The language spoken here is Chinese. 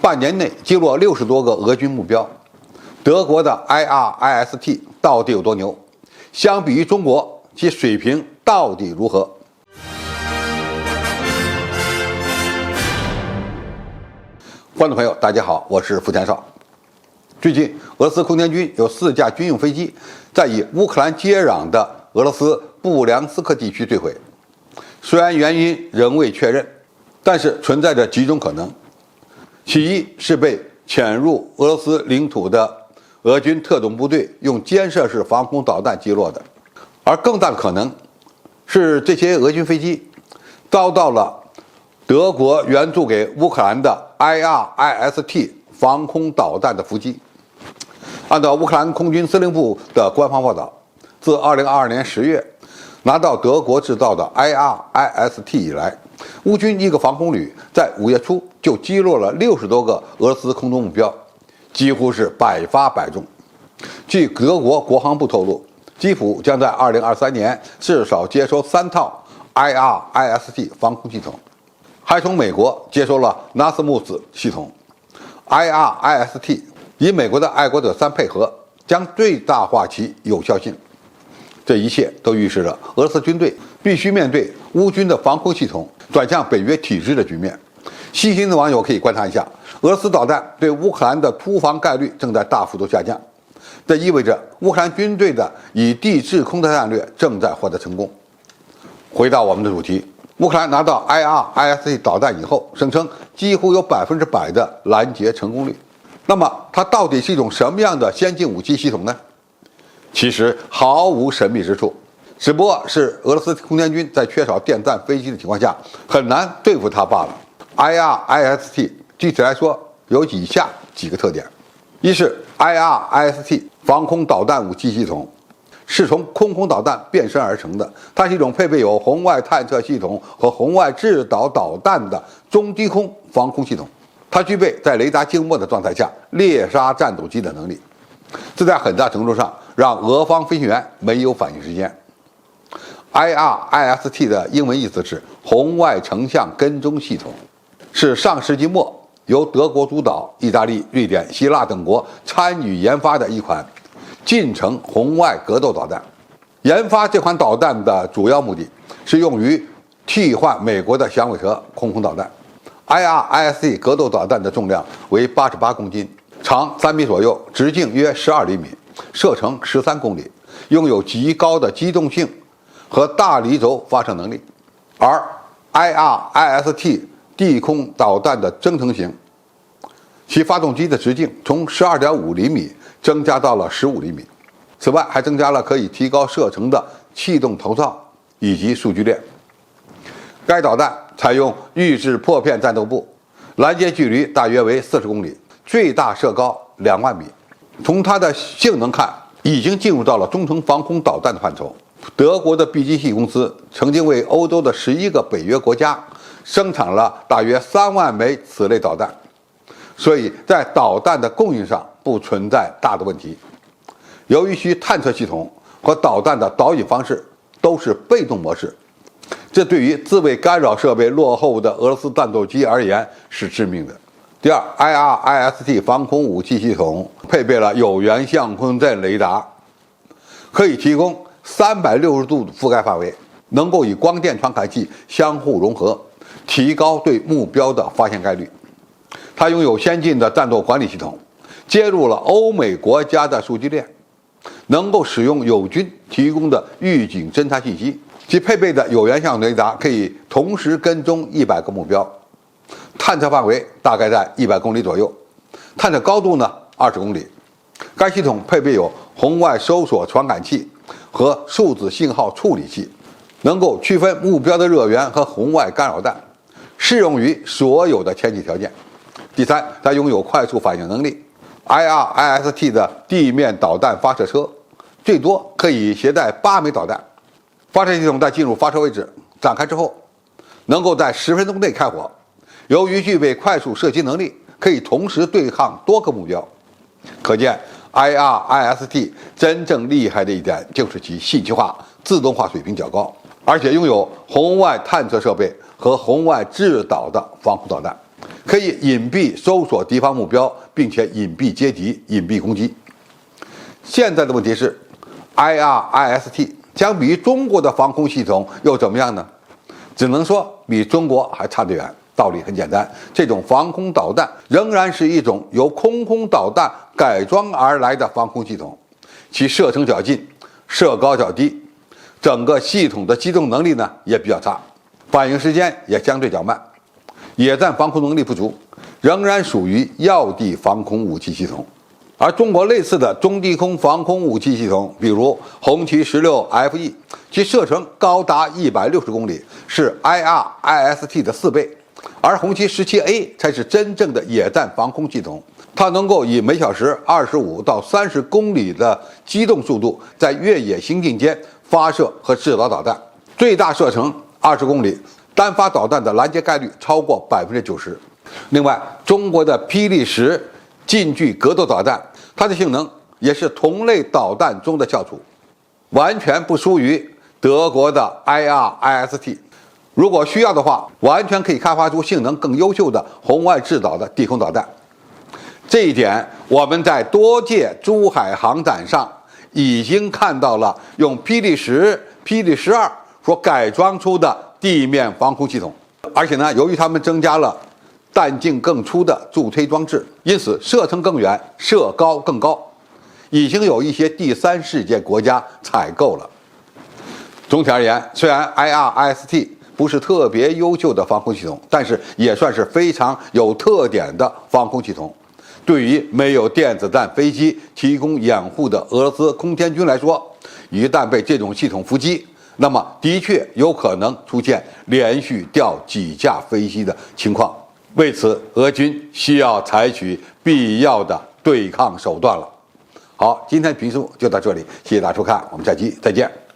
半年内击落60多个俄军目标。德国的 IRIS-T 到底有多牛？相比于中国，其水平到底如何？观众朋友，大家好，我是付天少。最近，俄罗斯空天军有4架军用飞机在与乌克兰接壤的俄罗斯布良斯克地区坠毁。虽然原因仍未确认，但是存在着几种可能：其一是被潜入俄罗斯领土的俄军特种部队用肩射式防空导弹击落的；而更大的可能是这些俄军飞机遭到了德国援助给乌克兰的 IRIS-T 防空导弹的伏击。按照乌克兰空军司令部的官方报道，自2022年10月拿到德国制造的 IRIS-T 以来，乌军一个防空旅在5月初就击落了60多个俄罗斯空中目标，几乎是百发百中。据德国国防部透露，基辅将在2023年至少接收3套 IRIS-T 防空系统，还从美国接收了纳斯穆斯系统。IRIS-T 与美国的爱国者3配合，将最大化其有效性。这一切都预示着俄罗斯军队必须面对乌军的防空系统转向北约体制的局面。细心的网友可以观察一下，俄罗斯导弹对乌克兰的突防概率正在大幅度下降，这意味着乌克兰军队的以地制空的战略正在获得成功。回到我们的主题，乌克兰拿到 IRIS-T 导弹以后，声称几乎有100%的拦截成功率。那么它到底是一种什么样的先进武器系统呢？其实毫无神秘之处，只不过是俄罗斯空天军在缺少电弹飞机的情况下很难对付它罢了。IRIS-T 具体来说有以下几个特点：一是 IRIS-T 防空导弹武器系统是从空导弹变身而成的，它是一种配备有红外探测系统和红外制导导弹的中低空防空系统。它具备在雷达静默的状态下猎杀战斗机的能力，这在很大程度上让俄方飞行员没有反应时间。IRIS-T 的英文意思是红外成像跟踪系统，是上世纪末由德国主导、意大利、瑞典、希腊等国参与研发的一款近程红外格斗导弹。研发这款导弹的主要目的是用于替换美国的响尾蛇空导弹。IRIS-T 格斗导弹的重量为88公斤，长3米左右，直径约12厘米，射程13公里，拥有极高的机动性和大离轴发射能力。而 IRIS-T 地空导弹的增程型，其发动机的直径从12.5厘米增加到了15厘米。此外，还增加了可以提高射程的气动头罩以及数据链。该导弹采用预制破片战斗部，拦截距离大约为40公里，最大射高2万米。从它的性能看，已经进入到了中程防空导弹的范畴。德国的 BGC 公司曾经为欧洲的11个北约国家生产了大约3万枚此类导弹，所以在导弹的供应上不存在大的问题。由于其探测系统和导弹的导引方式都是被动模式，这对于自卫干扰设备落后的俄罗斯战斗机而言是致命的。第二， IRIS-T 防空武器系统配备了有源相控阵雷达，可以提供360度覆盖范围，能够与光电传感器相互融合，提高对目标的发现概率。它拥有先进的战斗管理系统，接入了欧美国家的数据链，能够使用友军提供的预警侦察信息。其配备的有源相雷达可以同时跟踪100个目标，探测范围大概在100公里左右，探测高度呢20公里。该系统配备有红外搜索传感器和数字信号处理器，能够区分目标的热源和红外干扰弹，适用于所有的天气条件。第三，它拥有快速反应能力。IRIS-T 的地面导弹发射车最多可以携带8枚导弹。发射系统在进入发射位置展开之后，能够在10分钟内开火。由于具备快速射击能力，可以同时对抗多个目标。可见 IRIS-T 真正厉害的一点就是其信息化、自动化水平较高，而且拥有红外探测设备和红外制导的防空导弹，可以隐蔽搜索敌方目标，并且隐蔽接敌、隐蔽攻击。现在的问题是 ，IRIS-T 相比于中国的防空系统又怎么样呢？只能说比中国还差得远。道理很简单，这种防空导弹仍然是一种由空空导弹改装而来的防空系统，其射程较近，射高较低，整个系统的机动能力呢也比较差，反应时间也相对较慢，野战防空能力不足，仍然属于要地防空武器系统。而中国类似的中低空防空武器系统，比如红旗16FE， 其射程高达160公里，是 IRIS-T 的4倍。而红旗17A 才是真正的野战防空系统，它能够以每小时25到30公里的机动速度，在越野行进间发射和制导导弹，最大射程20公里，单发导弹的拦截概率超过90%。另外，中国的霹雳10近距格斗导弹，它的性能也是同类导弹中的翘楚，完全不输于德国的 IRIS-T。如果需要的话，完全可以开发出性能更优秀的红外制导的地空导弹。这一点，我们在多届珠海航展上已经看到了用霹雳10、霹雳12所改装出的地面防空系统。而且呢，由于它们增加了弹径更粗的助推装置，因此射程更远，射高更高，已经有一些第三世界国家采购了。总体而言，虽然 IRIS-T不是特别优秀的防空系统，但是也算是非常有特点的防空系统。对于没有电子弹飞机提供掩护的俄罗斯空天军来说，一旦被这种系统伏击，那么的确有可能出现连续掉几架飞机的情况。为此，俄军需要采取必要的对抗手段了。好，今天评述就到这里，谢谢大家收看，我们下期再见。